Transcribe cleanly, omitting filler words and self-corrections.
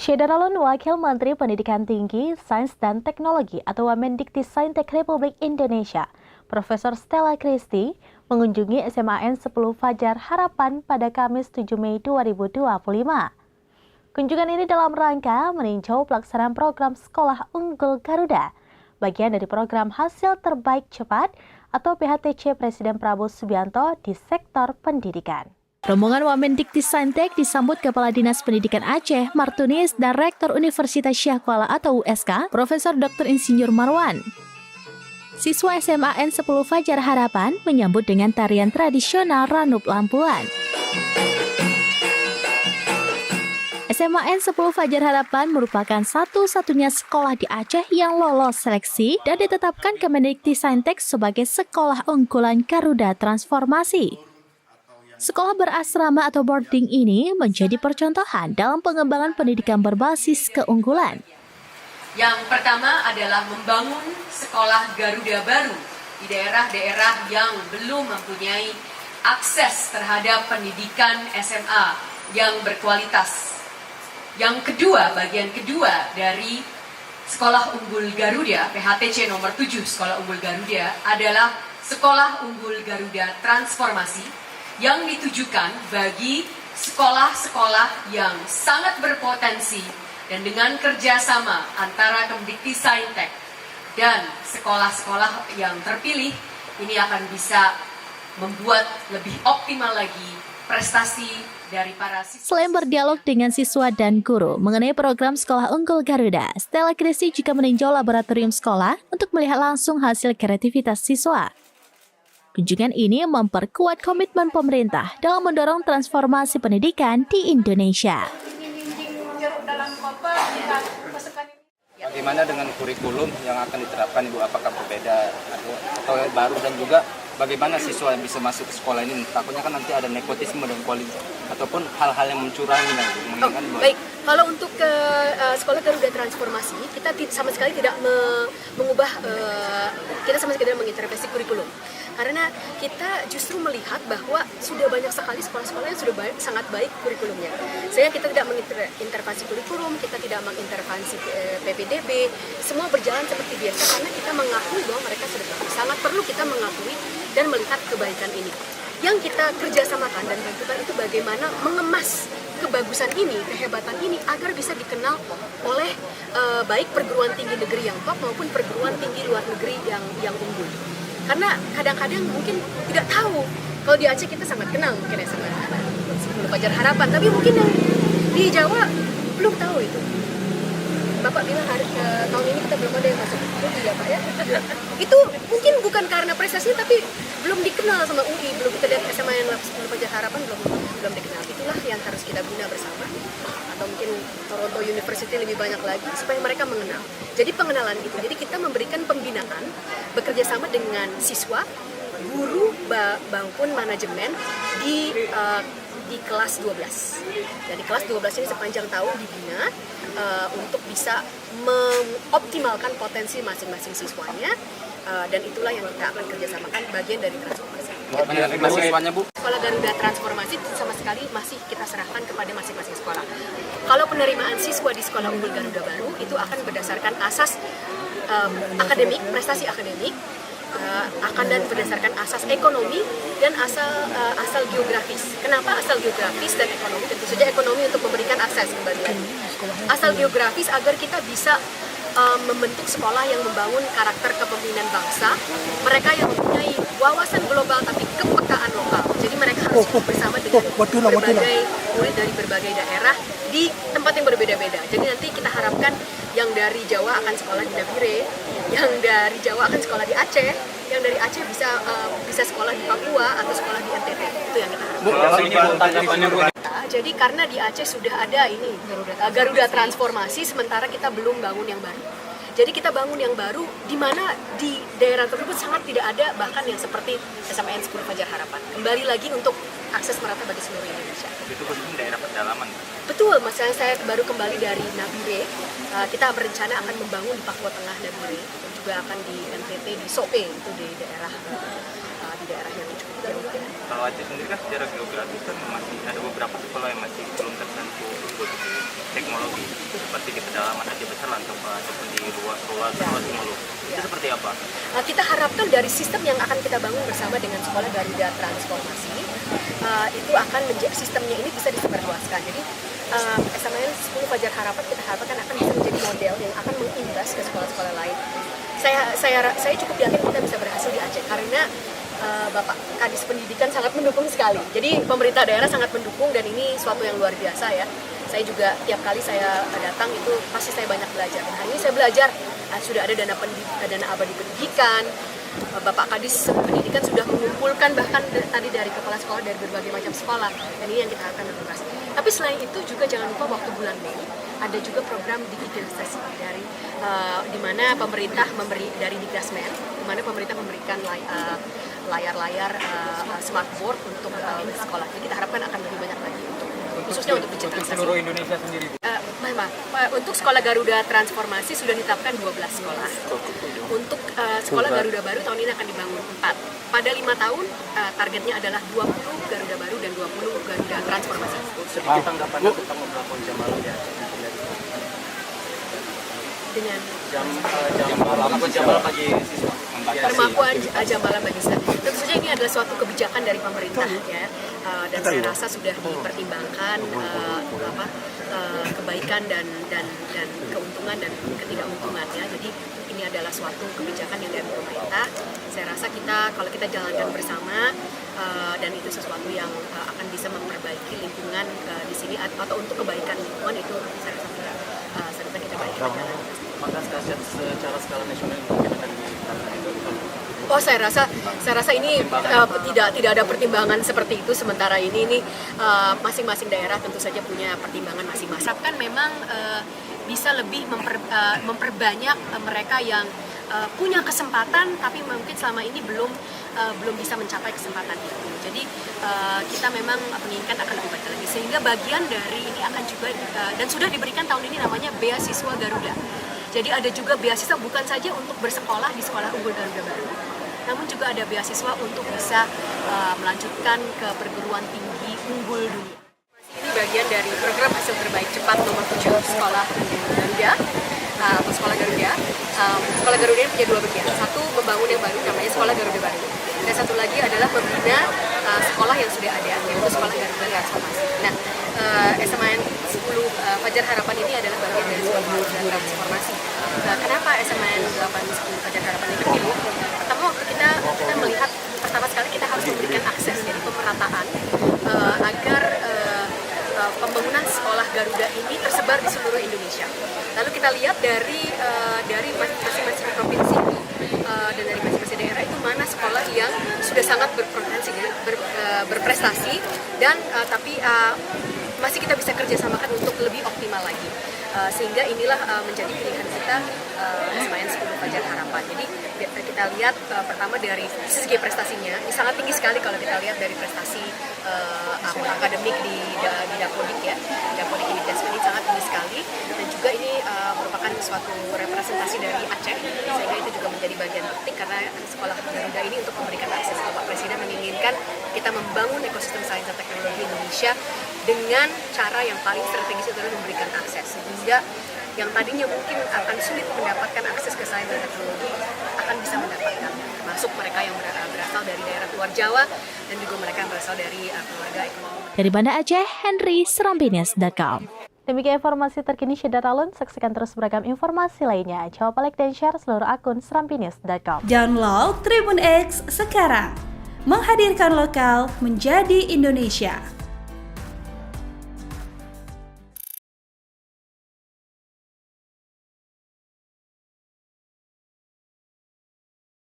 Syederalun Wakil Menteri Pendidikan Tinggi, Sains dan Teknologi atau Wamendikti-Saintek Republik Indonesia, Profesor Stella Christy, mengunjungi SMAN 10 Fajar Harapan pada Kamis 7 Mei 2025. Kunjungan ini dalam rangka meninjau pelaksanaan program Sekolah Unggul Garuda, bagian dari program Hasil Terbaik Cepat atau PHTC Presiden Prabowo Subianto di sektor pendidikan. Rombongan Wamendikti-Saintek disambut Kepala Dinas Pendidikan Aceh, Martunis, dan Rektor Universitas Syah Kuala atau USK, Profesor Dr. Insinyur Marwan. Siswa SMAN 10 Fajar Harapan menyambut dengan tarian tradisional Ranup Lampuan. SMAN 10 Fajar Harapan merupakan satu-satunya sekolah di Aceh yang lolos seleksi dan ditetapkan Kemendikti-Saintek sebagai sekolah unggulan Garuda Transformasi. Sekolah berasrama atau boarding ini menjadi percontohan dalam pengembangan pendidikan berbasis keunggulan. Yang pertama adalah membangun sekolah Garuda baru di daerah-daerah yang belum mempunyai akses terhadap pendidikan SMA yang berkualitas. Yang kedua, bagian kedua dari Sekolah Unggul Garuda, PHTC nomor 7 Sekolah Unggul Garuda adalah Sekolah Unggul Garuda Transformasi yang ditujukan bagi sekolah-sekolah yang sangat berpotensi dan dengan kerjasama antara Kemdikti-Saintek dan sekolah-sekolah yang terpilih ini akan bisa membuat lebih optimal lagi prestasi dari para siswa. Selain berdialog dengan siswa dan guru mengenai program Sekolah Unggul Garuda, Stella Christy juga meninjau laboratorium sekolah untuk melihat langsung hasil kreativitas siswa. Kunjungan ini memperkuat komitmen pemerintah dalam mendorong transformasi pendidikan di Indonesia. Bagaimana dengan kurikulum yang akan diterapkan Ibu? Apakah berbeda atau baru, dan juga bagaimana siswa yang bisa masuk ke sekolah ini? Takutnya kan nanti ada nepotisme dan kualitas ataupun hal-hal yang mencurangi nanti. Baik, kalau untuk ke sekolah Garuda Transformasi kita sama sekali tidak mengubah, kita sama sekali tidak mengintervensi kurikulum. Karena kita justru melihat bahwa sudah banyak sekali sekolah-sekolah yang sudah sangat baik kurikulumnya. Sehingga kita tidak mengintervensi kurikulum, kita tidak mengintervensi PPDB, semua berjalan seperti biasa karena kita mengakui bahwa mereka sudah bagus. Sangat perlu kita mengakui dan melihat kebaikan ini. Yang kita kerjasamakan dan bantukan itu bagaimana mengemas kebagusan ini, kehebatan ini agar bisa dikenal oleh baik perguruan tinggi negeri yang top maupun perguruan tinggi luar negeri yang unggul. Karena kadang-kadang mungkin tidak tahu, kalau di Aceh kita sangat kenal mungkin ya sama 10 Fajar Harapan, tapi mungkin yang di Jawa belum tahu itu. Bapak bilang tahun ini kita belum ada yang masuk UI ya Pak ya. Itu mungkin bukan karena prestasinya, tapi belum dikenal sama UI, belum kita lihat SMA yang 10 Fajar Harapan belum dikenal. Itulah yang harus kita bina bersama. Atau mungkin Toronto University lebih banyak lagi supaya mereka mengenal. Jadi pengenalan itu. Jadi kita memberikan pembinaan bekerja sama dengan siswa, guru maupun manajemen di kelas 12. Jadi kelas 12 ini sepanjang tahun dibina untuk bisa mengoptimalkan potensi masing-masing siswanya, dan itulah yang kita akan kerjasamakan bagian dari transformasi. Siswanya Bu? Sekolah Garuda Transformasi sama sekali masih kita serahkan kepada masing-masing sekolah. Kalau penerimaan siswa di Sekolah Unggul Garuda baru itu akan berdasarkan asas akademik, prestasi akademik, akan dan berdasarkan asas ekonomi dan asal geografis. Kenapa asal geografis dan ekonomi? Tentu saja ekonomi untuk memberikan akses kembali lagi. Asal geografis agar kita bisa membentuk sekolah yang membangun karakter kepemimpinan bangsa, mereka yang mempunyai wawasan global tapi kepekaan lokal. Jadi mereka harus hidup bersama dengan berbagai murid dari berbagai daerah di tempat yang berbeda-beda. Jadi nanti kita harapkan yang dari Jawa akan sekolah di Nabire, yang dari Jawa akan sekolah di Aceh, yang dari Aceh bisa sekolah di Papua atau sekolah di NTT. Itu yang kita harapkan. Jadi karena di Aceh sudah ada ini Garuda Transformasi, sementara kita belum bangun yang baru. Jadi kita bangun yang baru di mana di daerah tersebut sangat tidak ada bahkan yang seperti SMAN 10 Fajar Harapan. Kembali lagi untuk akses merata bagi seluruh Indonesia. Itu khususnya daerah pedalaman. Betul, misalnya saya baru kembali dari Nabire, kita berencana akan membangun di Papua Tengah Nabire, dan juga akan di NTT di Soe, itu di daerah di daerah yang cukup jauh. Kalau Aceh sendiri kan secara geografis kan masih ada beberapa sekolah yang masih belum tersentuh untuk teknologi seperti di pedalaman Aceh Besar ataupun di luar Timur. Itu seperti apa? Kita harapkan dari sistem yang akan kita bangun bersama dengan Sekolah Garuda Transformasi itu akan menjadi sistemnya ini bisa disebarluaskan. Jadi SMAN 10 Fajar Harapan kita harapkan akan bisa menjadi model yang akan mengimbas ke sekolah-sekolah lain. Saya cukup yakin kita bisa berhasil di Aceh karena Bapak Kadis Pendidikan sangat mendukung sekali. Jadi pemerintah daerah sangat mendukung dan ini suatu yang luar biasa ya. Saya juga tiap kali saya datang itu pasti saya banyak belajar. Dan hari ini saya belajar sudah ada dana abadi pendidikan. Bapak Kadis Pendidikan sudah mengumpulkan bahkan tadi dari kepala sekolah dari berbagai macam sekolah. Dan ini yang kita akan lakukan. Tapi selain itu juga jangan lupa waktu bulan Mei ada juga program digitalisasi dari di mana pemerintah dari Dikdasmen, di mana pemerintah memberikan layar-layar smartboard untuk sekolah. Jadi kita harapkan akan lebih banyak lagi khususnya untuk digitalisasi. Seluruh Indonesia sendiri. Untuk Sekolah Garuda Transformasi sudah ditetapkan 12 sekolah. Untuk Sekolah Garuda Baru tahun ini akan dibangun 4. Pada 5 tahun targetnya adalah 20 Garuda Baru dan 20 Garuda Transformasi. Sedikit tanggapannya tentang beberapa jam malam ya. Dengan jam malam bagi siswa. Permakuan jam malam bagi siswa. Tentu saja ini adalah suatu kebijakan dari pemerintah ya, dan saya rasa sudah dipertimbangkan kebaikan dan keuntungan dan ketidakuntungan ya. Jadi ini adalah suatu kebijakan yang dari pemerintah. Saya rasa kalau kita jalankan bersama dan itu sesuatu yang akan bisa memperbaiki lingkungan di sini atau untuk kebaikan lingkungan itu saya rasa kita baikkan. Maka secara skala nasional mungkin akan diterapkan itu. Saya rasa ini tidak ada pertimbangan seperti itu sementara ini masing-masing daerah tentu saja punya pertimbangan masing-masing. Harapkan memang bisa lebih memperbanyak mereka yang punya kesempatan tapi mungkin selama ini belum bisa mencapai kesempatan itu. Jadi kita memang menginginkan akan lebih baik lagi sehingga bagian dari ini akan juga dan sudah diberikan tahun ini namanya beasiswa Garuda. Jadi ada juga beasiswa bukan saja untuk bersekolah di Sekolah Unggul Garuda Baru, namun juga ada beasiswa untuk bisa melanjutkan ke perguruan tinggi unggul dunia. Ini bagian dari program hasil terbaik cepat nomor 7 Sekolah Garuda atau Sekolah Garuda. Sekolah Garuda ini punya 2 bagian. Satu membangun yang baru namanya Sekolah Garuda Baru. Dan satu lagi adalah membina sekolah yang sudah ada yaitu Sekolah Garuda Transformasi. Nah, SMAN 10 Fajar Harapan ini adalah bagian dari Sekolah Garuda Transformasi. Kenapa SMAN 10 Fajar Harapan ini terpilih? Pertama waktu kita melihat pertama sekali kita harus memberikan akses jadi pemerataan agar pembangunan sekolah Garuda ini tersebar di seluruh Indonesia. Lalu kita lihat dari masing-masing provinsi dan dari masing-masing daerah itu mana sekolah yang sudah sangat berprestasi dan tapi masih kita bisa kerjasamakan untuk lebih optimal lagi. Sehingga inilah menjadi pilihan kita SMAN 10 Fajar Harapan. Jadi kita lihat pertama dari segi prestasinya ini sangat tinggi sekali kalau kita lihat dari prestasi akademik di Dapodik ya. Dapodik ini Dikdasmen ini sangat tinggi sekali dan juga ini merupakan suatu representasi dari Aceh sehingga itu juga menjadi bagian penting karena sekolah Garuda ini untuk memberikan akses. Bapak Presiden menginginkan kita membangun ekosistem sains dan teknologi Indonesia dengan cara yang paling strategis itu adalah memberikan akses sehingga yang tadinya mungkin akan sulit mendapatkan akses ke sains dan teknologi akan bisa mendapatkan, termasuk mereka yang berasal dari daerah luar Jawa dan juga mereka yang berasal dari keluarga ekonomi. Dari Banda Aceh, Henry, Serambines.com. Demikian informasi terkini Syedar Alun, saksikan terus beragam informasi lainnya. Coba like dan share seluruh akun Serambines.com. Download Tribun X sekarang, menghadirkan lokal menjadi Indonesia.